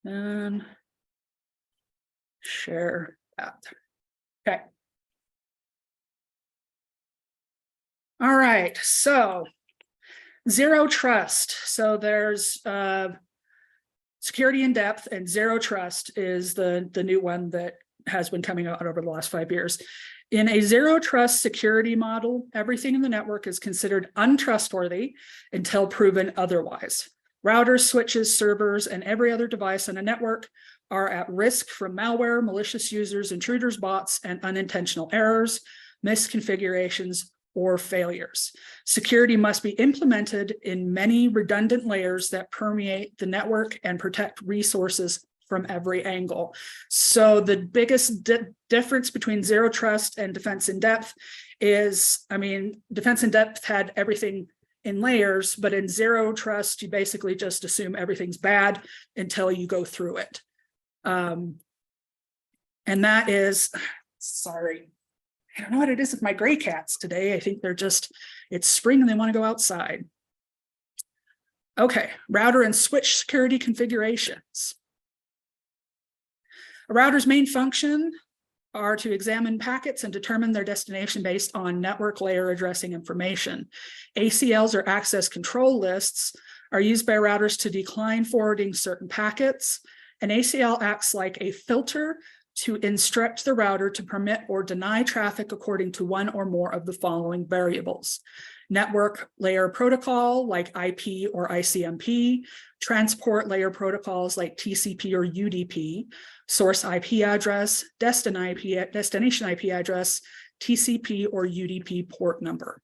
And share that. Okay. All right, so zero trust. So there's security in depth, and zero trust is the new one that has been coming out over the last 5 years. In a zero trust security model, everything in the network is considered untrustworthy until proven otherwise. Routers, switches, servers, and every other device on a network are at risk from malware, malicious users, intruders, bots, and unintentional errors, misconfigurations, or failures. Security must be implemented in many redundant layers that permeate the network and protect resources from every angle. So the biggest difference between zero trust and defense in depth is, I mean, defense in depth had everything in layers, but in zero trust, you basically just assume everything's bad until you go through it. And that is, sorry, I don't know what it is with my gray cats today. I think they're just, it's spring and they want to go outside. Okay, router and switch security configurations. A router's main function are to examine packets and determine their destination based on network layer addressing information. ACLs, or access control lists, are used by routers to decline forwarding certain packets. An ACL acts like a filter to instruct the router to permit or deny traffic according to one or more of the following variables: network layer protocol like IP or ICMP, transport layer protocols like TCP or UDP, source IP address, destination IP address, TCP or UDP port number.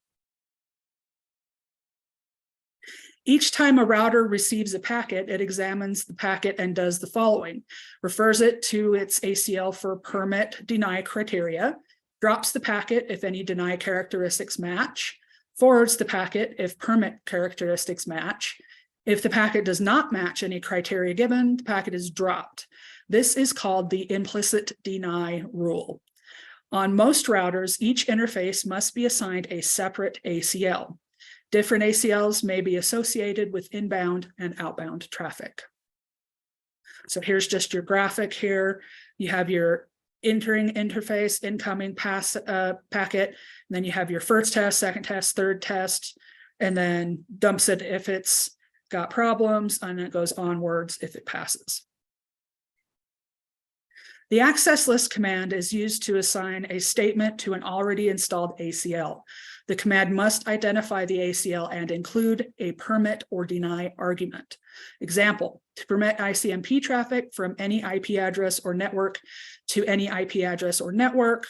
Each time a router receives a packet, it examines the packet and does the following: refers it to its ACL for permit deny criteria, drops the packet if any deny characteristics match, forwards the packet if permit characteristics match. If the packet does not match any criteria given, the packet is dropped. This is called the implicit deny rule. On most routers, each interface must be assigned a separate ACL. Different ACLs may be associated with inbound and outbound traffic. So here's just your graphic here. You have your entering interface, incoming packet, and then you have your first test, second test, third test, and then dumps it if it's got problems, and it goes onwards if it passes. The access list command is used to assign a statement to an already installed ACL. The command must identify the ACL and include a permit or deny argument. Example: to permit ICMP traffic from any IP address or network to any IP address or network,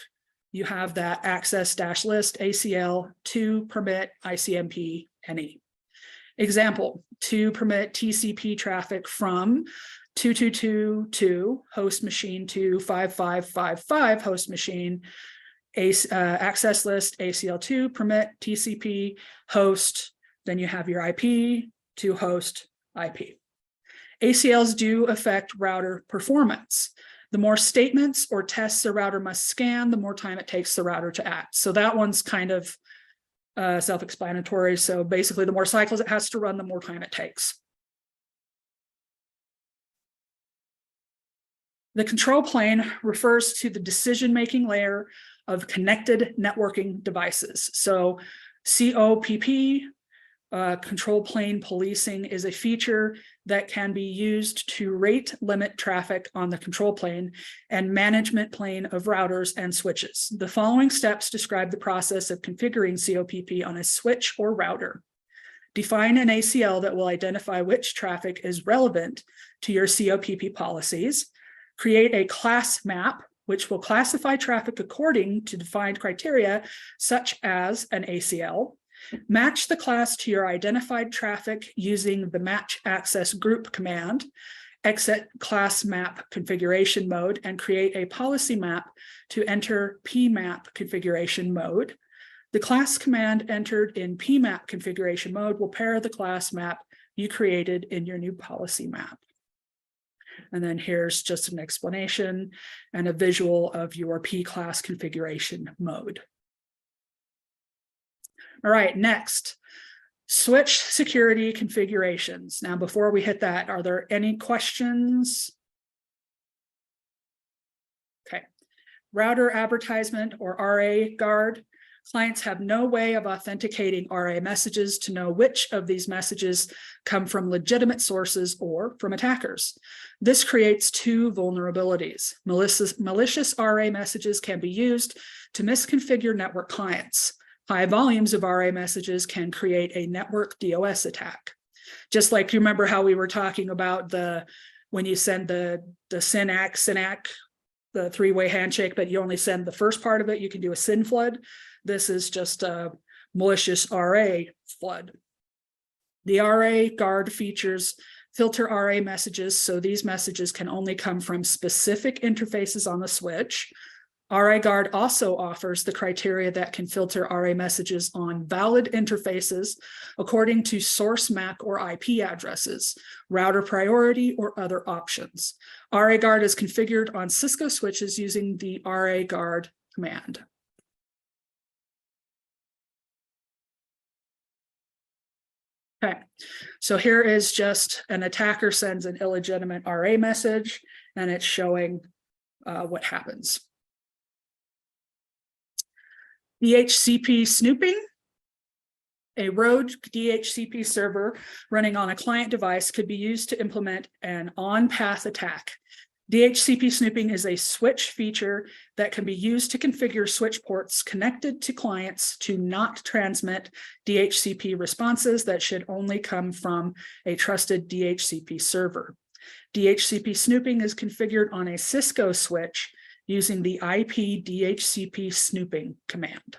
you have that access-list ACL to permit ICMP any. Example: to permit TCP traffic from 222 host machine to 5555 host machine, access list ACL2 permit TCP host, then you have your IP to host IP. ACLs do affect router performance. The more statements or tests a router must scan, the more time it takes the router to act. So that one's kind of self-explanatory. So basically, the more cycles it has to run, the more time it takes. The control plane refers to the decision-making layer of connected networking devices. So COPP, control plane policing, is a feature that can be used to rate limit traffic on the control plane and management plane of routers and switches. The following steps describe the process of configuring COPP on a switch or router. Define an ACL that will identify which traffic is relevant to your COPP policies. Create a class map, which will classify traffic according to defined criteria, such as an ACL. Match the class to your identified traffic using the match access group command. Exit class map configuration mode and create a policy map to enter PMAP configuration mode. The class command entered in PMAP configuration mode will pair the class map you created in your new policy map. And then here's just an explanation and a visual of your P-class configuration mode. All right, next, switch security configurations. Now, before we hit that, are there any questions router advertisement or RA guard. Clients have no way of authenticating RA messages to know which of these messages come from legitimate sources or from attackers. This creates two vulnerabilities. Malicious RA messages can be used to misconfigure network clients. High volumes of RA messages can create a network DOS attack. Just like you remember how we were talking about when you send the CSEC, the three-way handshake, but you only send the first part of it, you can do a SYN flood. This is just a malicious RA flood. The RA guard features filter RA messages, so these messages can only come from specific interfaces on the switch. RA guard also offers the criteria that can filter RA messages on valid interfaces according to source MAC or IP addresses, router priority, or other options. RA guard is configured on Cisco switches using the RA guard command. Okay, so here is just an attacker sends an illegitimate RA message, and it's showing what happens. DHCP snooping. A rogue DHCP server running on a client device could be used to implement an on-path attack. DHCP snooping is a switch feature that can be used to configure switch ports connected to clients to not transmit DHCP responses that should only come from a trusted DHCP server. DHCP snooping is configured on a Cisco switch using the IP DHCP snooping command.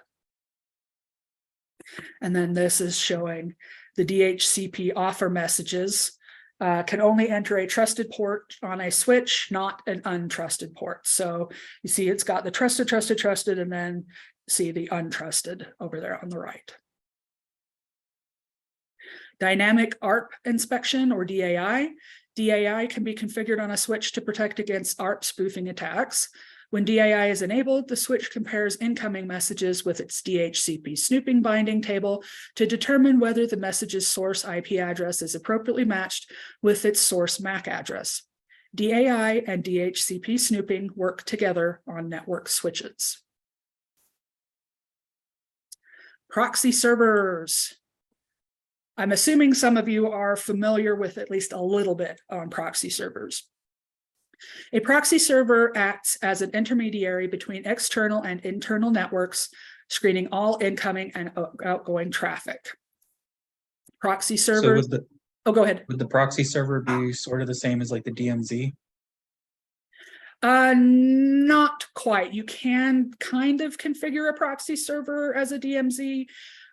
And then this is showing the DHCP offer messages. Can only enter a trusted port on a switch, not an untrusted port. So you see it's got the trusted, and then see the untrusted over there on the right. Dynamic ARP inspection, or DAI. DAI can be configured on a switch to protect against ARP spoofing attacks. When DAI is enabled, the switch compares incoming messages with its DHCP snooping binding table to determine whether the message's source IP address is appropriately matched with its source MAC address. DAI and DHCP snooping work together on network switches. Proxy servers. I'm assuming some of you are familiar with at least a little bit on proxy servers. A proxy server acts as an intermediary between external and internal networks, screening all incoming and outgoing traffic. Proxy servers. Oh, go ahead. Would the proxy server be sort of the same as like the DMZ? Not quite. You can kind of configure a proxy server as a DMZ,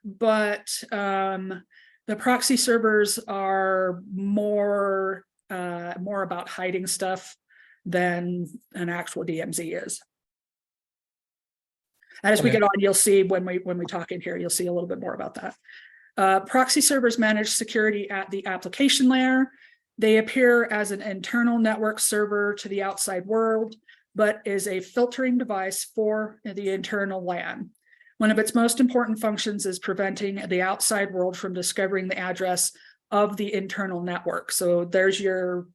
but the proxy servers are more about hiding stuff than an actual DMZ is. And as we get on, you'll see when we talk in here, you'll see a little bit more about that. Proxy servers manage security at the application layer. They appear as an internal network server to the outside world, but is a filtering device for the internal LAN. One of its most important functions is preventing the outside world from discovering the address of the internal network. So there's your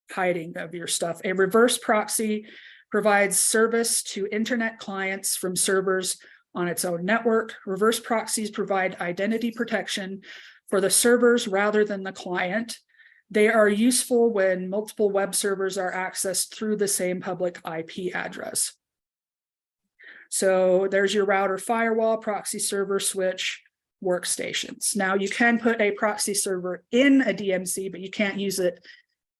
hiding of your stuff. A reverse proxy provides service to internet clients from servers on its own network. Reverse proxies provide identity protection for the servers rather than the client. They are useful when multiple web servers are accessed through the same public IP address. So there's your router, firewall, proxy server, switch, workstations. Now you can put a proxy server in a DMZ, but you can't use it.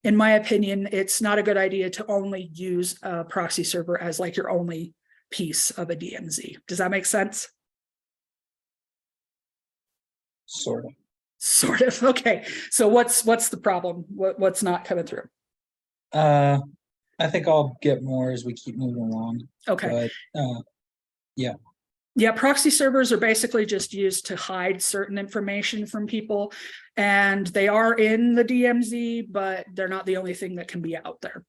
In my opinion, it's not a good idea to only use a proxy server as like your only piece of a DMZ. Does that make sense? Sort of. Sort of. Okay. So what's the problem? What's not coming through? I think I'll get more as we keep moving along. Okay. But yeah. Yeah, proxy servers are basically just used to hide certain information from people, and they are in the DMZ, but they're not the only thing that can be out there.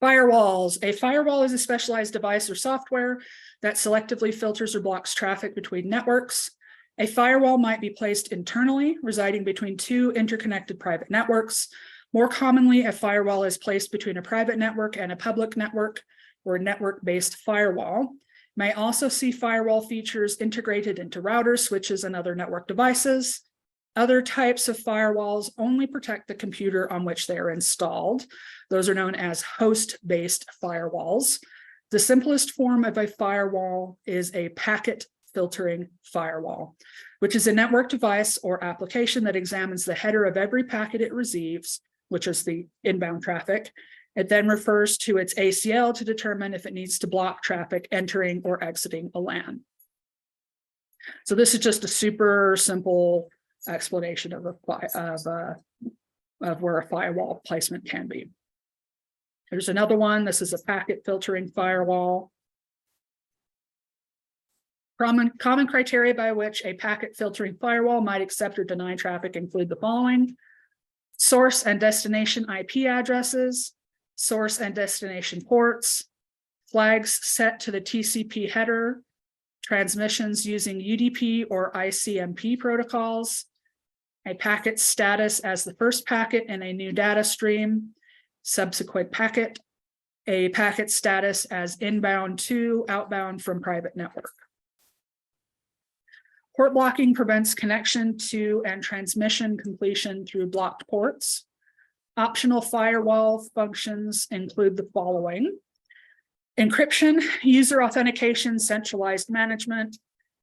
Firewalls. A firewall is a specialized device or software that selectively filters or blocks traffic between networks. A firewall might be placed internally, residing between two interconnected private networks. More commonly, a firewall is placed between a private network and a public network or network-based firewall. May also see firewall features integrated into routers, switches, and other network devices. Other types of firewalls only protect the computer on which they are installed. Those are known as host-based firewalls. The simplest form of a firewall is a packet filtering firewall, which is a network device or application that examines the header of every packet it receives, which is the inbound traffic. It then refers to its ACL to determine if it needs to block traffic entering or exiting a LAN. So this is just a super simple explanation of where a firewall placement can be. There's another one. This is a packet filtering firewall. Common criteria by which a packet filtering firewall might accept or deny traffic include the following: source and destination IP addresses, source and destination ports, flags set to the TCP header, transmissions using UDP or ICMP protocols, a packet status as the first packet in a new data stream, subsequent packet, a packet status as inbound to, outbound from private network. Port blocking prevents connection to and transmission completion through blocked ports. Optional firewall functions include the following: encryption, user authentication, centralized management,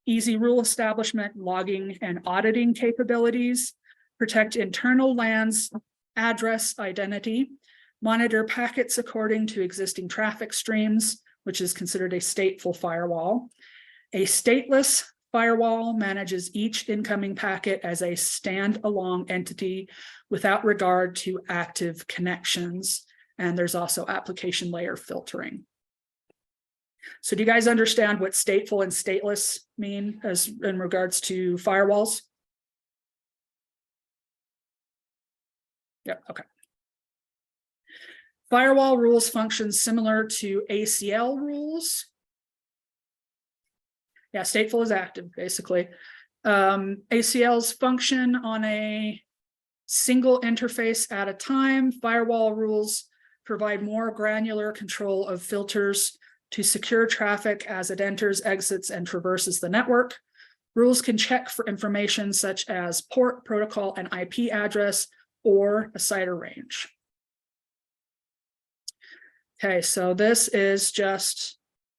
easy rule establishment, logging, and auditing capabilities, protect internal LANs, address identity, monitor packets according to existing traffic streams, which is considered a stateful firewall. A stateless firewall manages each incoming packet as a standalone entity without regard to active connections. And there's also application layer filtering. So do you guys understand what stateful and stateless mean as in regards to firewalls? Yep, okay. Firewall rules function similar to ACL rules. Yeah, stateful is active, basically. ACLs function on a single interface at a time. Firewall rules provide more granular control of filters to secure traffic as it enters, exits, and traverses the network. Rules can check for information such as port, protocol, and IP address, or a CIDR range. Okay, so this is just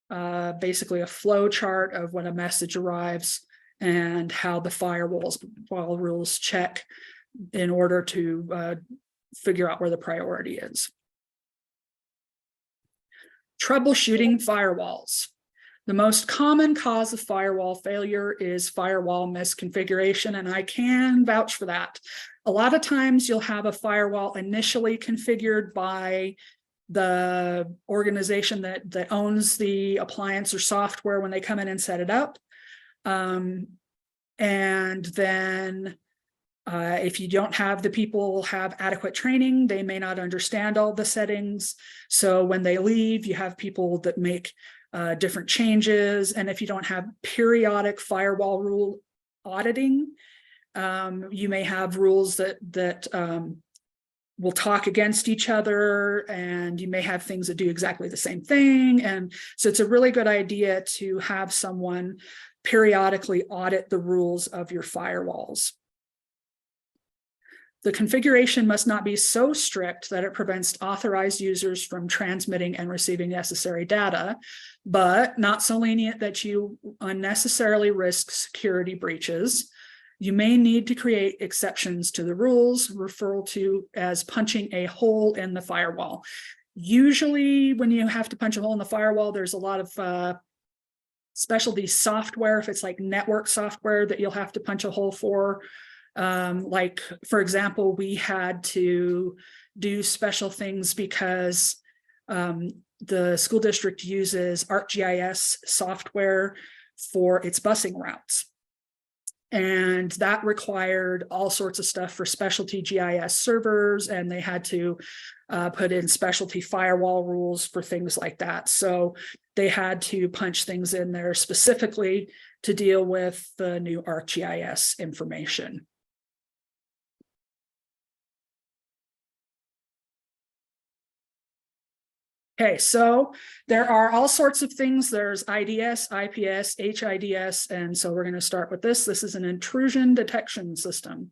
basically a flow chart of when a message arrives and how the firewall rules check in order to figure out where the priority is. Troubleshooting firewalls. The most common cause of firewall failure is firewall misconfiguration, and I can vouch for that. A lot of times you'll have a firewall initially configured by the organization that owns the appliance or software when they come in and set it up. And then if you don't have the people have adequate training, they may not understand all the settings. So when they leave, you have people that make different changes. And if you don't have periodic firewall rule auditing, you may have rules that will talk against each other, and you may have things that do exactly the same thing. And so it's a really good idea to have someone periodically audit the rules of your firewalls. The configuration must not be so strict that it prevents authorized users from transmitting and receiving necessary data, but not so lenient that you unnecessarily risk security breaches. You may need to create exceptions to the rules, referred to as punching a hole in the firewall. Usually when you have to punch a hole in the firewall, there's a lot of specialty software, if it's like network software, that you'll have to punch a hole for. Like, for example, we had to do special things because the school district uses ArcGIS software for its busing routes. And that required all sorts of stuff for specialty GIS servers, and they had to put in specialty firewall rules for things like that. So they had to punch things in there specifically to deal with the new ArcGIS information. Okay, so there are all sorts of things. There's IDS, IPS, HIDS, and so we're going to start with this. This is an intrusion detection system.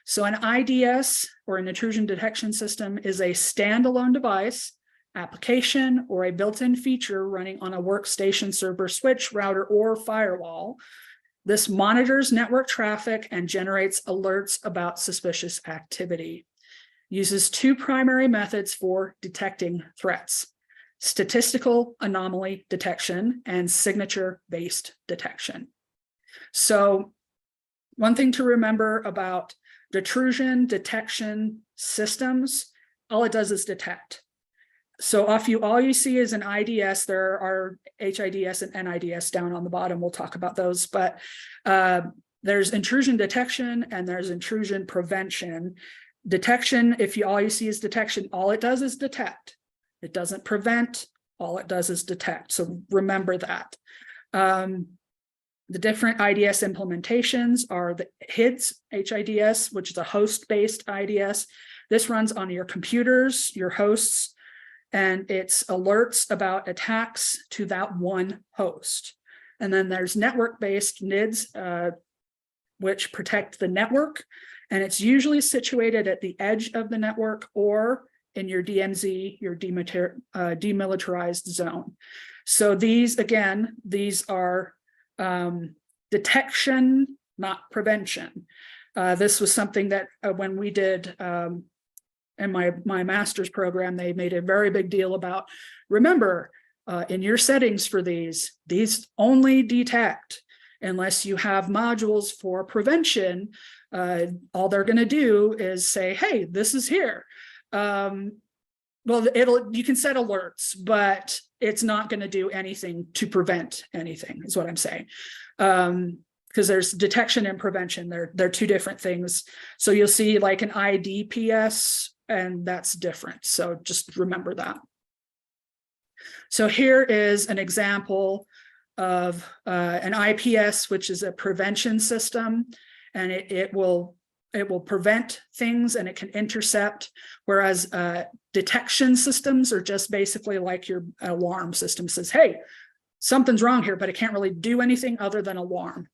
So an IDS, or an intrusion detection system, is a standalone device, application, or a built-in feature running on a workstation, server, switch, router, or firewall. This monitors network traffic and generates alerts about suspicious activity. Uses two primary methods for detecting threats: statistical anomaly detection and signature-based detection. So one thing to remember about intrusion detection systems, all it does is detect. So all you see is an IDS. There are HIDS and NIDS down on the bottom. We'll talk about those, but there's intrusion detection and there's intrusion prevention. Detection, if all you see is detection, all it does is detect. It doesn't prevent, all it does is detect. So remember that. The different IDS implementations are the HIDS, which is a host-based IDS. This runs on your computers, your hosts, and it's alerts about attacks to that one host. And then there's network-based NIDS, which protect the network, and it's usually situated at the edge of the network or in your DMZ, your demilitarized zone. So these are detection, not prevention. This was something that when we did in my master's program, they made a very big deal about. Remember, in your settings for these only detect. Unless you have modules for prevention, all they're going to do is say, hey, this is here. Well, you can set alerts, but it's not going to do anything to prevent anything, is what I'm saying. Because there's detection and prevention. They're two different things. So you'll see like an IDPS, and that's different. So just remember that. So here is an example of an IPS, which is a prevention system, and it will prevent things and it can intercept, whereas detection systems are just basically like your alarm system says, hey, something's wrong here, but it can't really do anything other than alarm.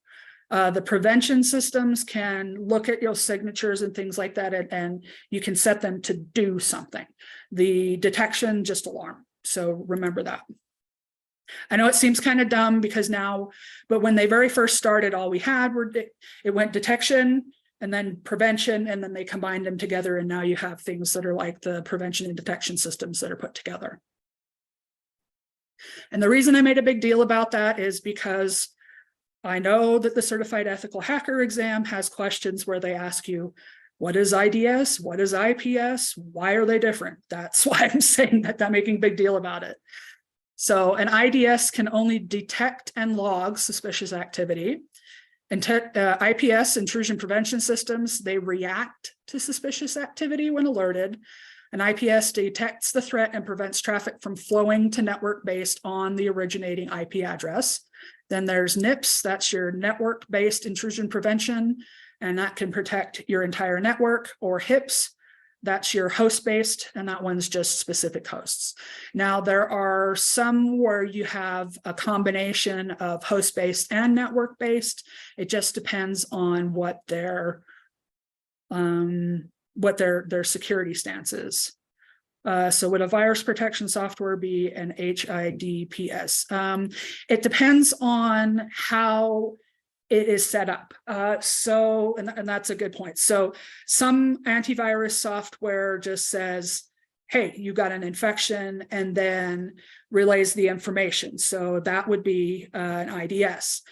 The prevention systems can look at your signatures and things like that, and you can set them to do something. The detection, just alarm. So remember that. I know it seems kind of dumb because now, but when they very first started, all we had were, it went detection and then prevention, and then they combined them together. And now you have things that are like the prevention and detection systems that are put together. And the reason I made a big deal about that is because I know that the Certified Ethical Hacker exam has questions where they ask you, what is IDS? What is IPS? Why are they different? That's why I'm saying that I'm making a big deal about it. So an IDS can only detect and log suspicious activity. And IPS, intrusion prevention systems, they react to suspicious activity when alerted. An IPS detects the threat and prevents traffic from flowing to network based on the originating IP address. Then there's NIPS, that's your network-based intrusion prevention, and that can protect your entire network. Or HIPS, that's your host-based, and that one's just specific hosts. Now, there are some where you have a combination of host-based and network-based. It just depends on what their security stance is. So would a virus protection software be an HIDPS? It depends on how it is set up. And that's a good point. So some antivirus software just says, hey, you got an infection, and then relays the information. So that would be an IDS.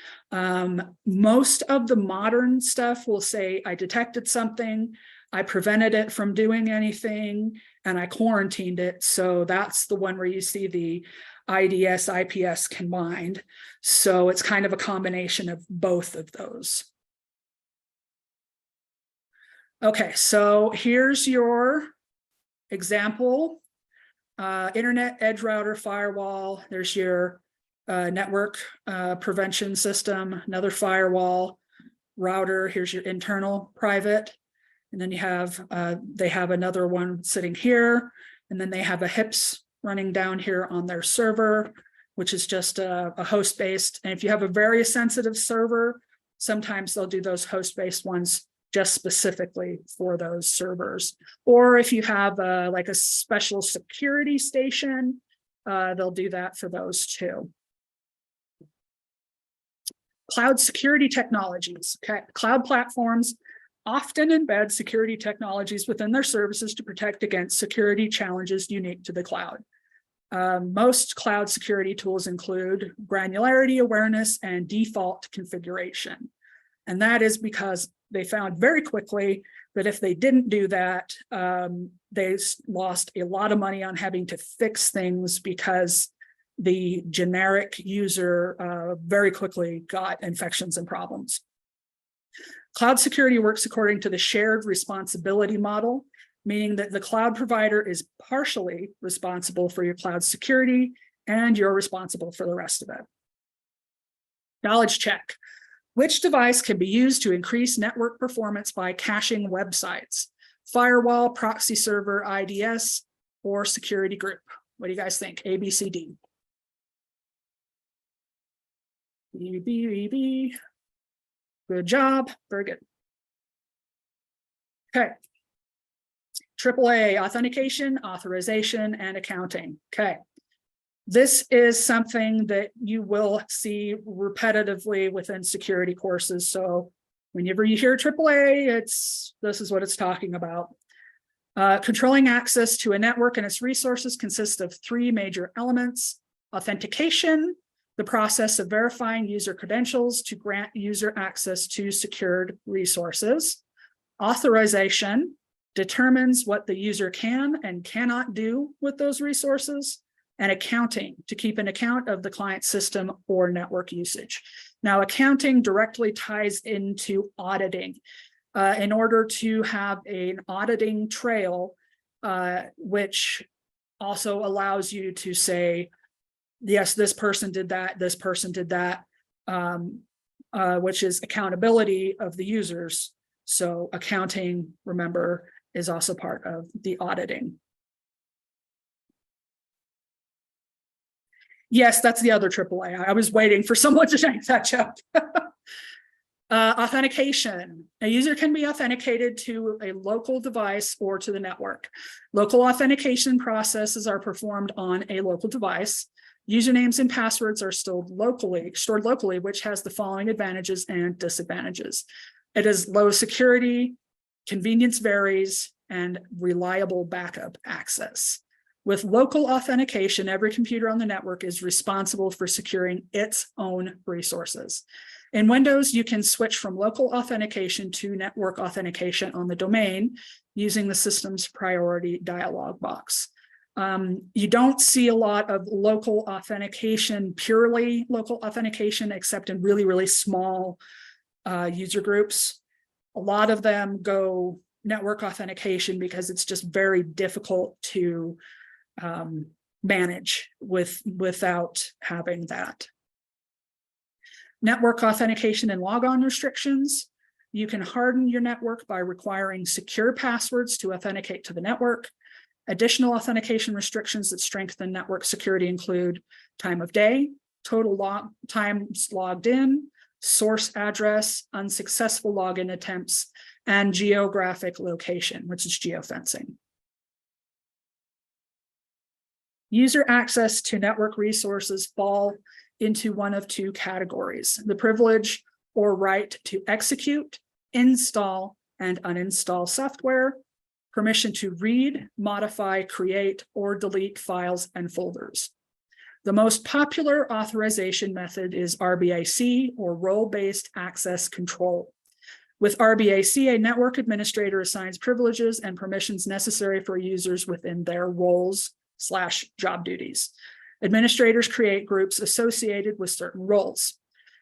Most of the modern stuff will say, I detected something, I prevented it from doing anything, and I quarantined it. So that's the one where you see the IDS, IPS combined. So it's kind of a combination of both of those. Okay, so here's your example. Internet edge router firewall. There's your network prevention system, another firewall router. Here's your internal private. And then you have, they have another one sitting here, and then they have a HIPS running down here on their server, which is just a host-based. And if you have a very sensitive server, sometimes they'll do those host-based ones just specifically for those servers. Or if you have like a special security station, they'll do that for those too. Cloud security technologies. Okay. Cloud platforms often embed security technologies within their services to protect against security challenges unique to the cloud. Most cloud security tools include granularity awareness and default configuration. And that is because they found very quickly that if they didn't do that, they lost a lot of money on having to fix things because the generic user very quickly got infections and problems. Cloud security works according to the shared responsibility model, meaning that the cloud provider is partially responsible for your cloud security and you're responsible for the rest of it. Knowledge check. Which device can be used to increase network performance by caching websites? Firewall, proxy server, IDS, or security group? What do you guys think? A, B, C, D. B, B, B, B. Good job. Very good. Okay. AAA, authentication, authorization, and accounting. Okay. This is something that you will see repetitively within security courses. So whenever you hear AAA, this is what it's talking about. Controlling access to a network and its resources consists of three major elements: authentication, the process of verifying user credentials to grant user access to secured resources. Authorization determines what the user can and cannot do with those resources. And accounting, to keep an account of the client system or network usage. Now, accounting directly ties into auditing. In order to have an auditing trail, which also allows you to say, yes, this person did that, this person did that, which is accountability of the users. So accounting, remember, is also part of the auditing. Yes, that's the other AAA. I was waiting for someone to catch up. Authentication. A user can be authenticated to a local device or to the network. Local authentication processes are performed on a local device. Usernames and passwords are stored locally, which has the following advantages and disadvantages. It is low security, convenience varies, and reliable backup access. With local authentication, every computer on the network is responsible for securing its own resources. In Windows, you can switch from local authentication to network authentication on the domain using the system's priority dialog box. You don't see a lot of local authentication, purely local authentication, except in really, really small user groups. A lot of them go network authentication because it's just very difficult to manage without having that. Network authentication and logon restrictions. You can harden your network by requiring secure passwords to authenticate to the network. Additional authentication restrictions that strengthen network security include time of day, total times logged in, source address, unsuccessful login attempts, and geographic location, which is geofencing. User access to network resources fall into one of two categories: the privilege or right to execute, install, and uninstall software, permission to read, modify, create, or delete files and folders. The most popular authorization method is RBAC, or role-based access control. With RBAC, a network administrator assigns privileges and permissions necessary for users within their roles/job duties. Administrators create groups associated with certain roles.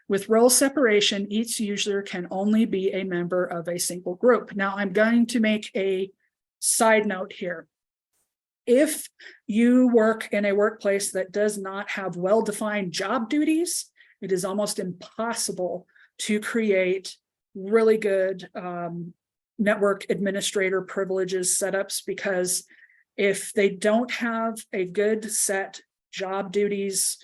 With role separation, each user can only be a member of a single group. Now, I'm going to make a side note here. If you work in a workplace that does not have well-defined job duties, it is almost impossible to create really good network administrator privileges setups, because If they don't have a good set job duties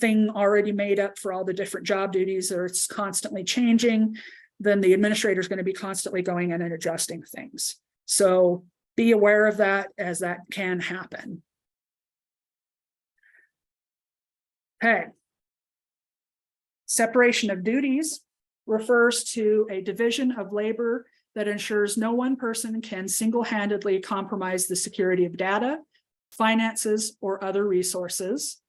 thing already made up for all the different job duties, or it's constantly changing, then the administrator is going to be constantly going in and adjusting things. So be aware of that, as that can happen. Okay. Separation of duties refers to a division of labor that ensures no one person can single-handedly compromise the security of data, finances, or other resources.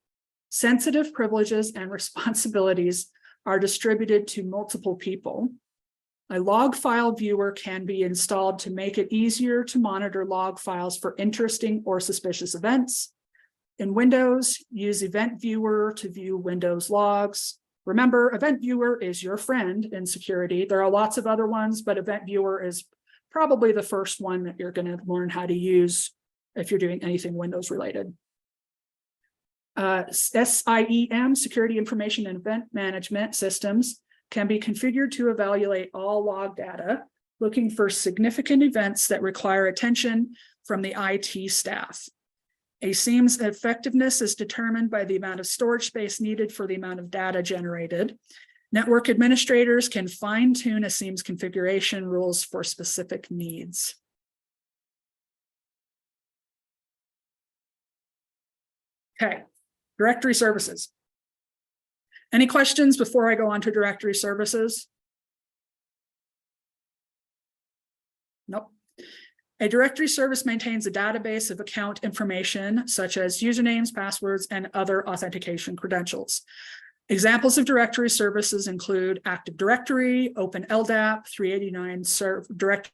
Sensitive privileges and responsibilities are distributed to multiple people. A log file viewer can be installed to make it easier to monitor log files for interesting or suspicious events. In Windows, use Event Viewer to view Windows logs. Remember, Event Viewer is your friend in security. There are lots of other ones, but Event Viewer is probably the first one that you're going to learn how to use if you're doing anything Windows related. SIEM, Security Information and Event Management Systems, can be configured to evaluate all log data, looking for significant events that require attention from the IT staff. A SIEM's effectiveness is determined by the amount of storage space needed for the amount of data generated. Network administrators can fine-tune a SIEM's configuration rules for specific needs. Okay, directory services. Any questions before I go on to directory services? Nope. A directory service maintains a database of account information such as usernames, passwords, and other authentication credentials. Examples of directory services include Active Directory, Open LDAP, 389 directory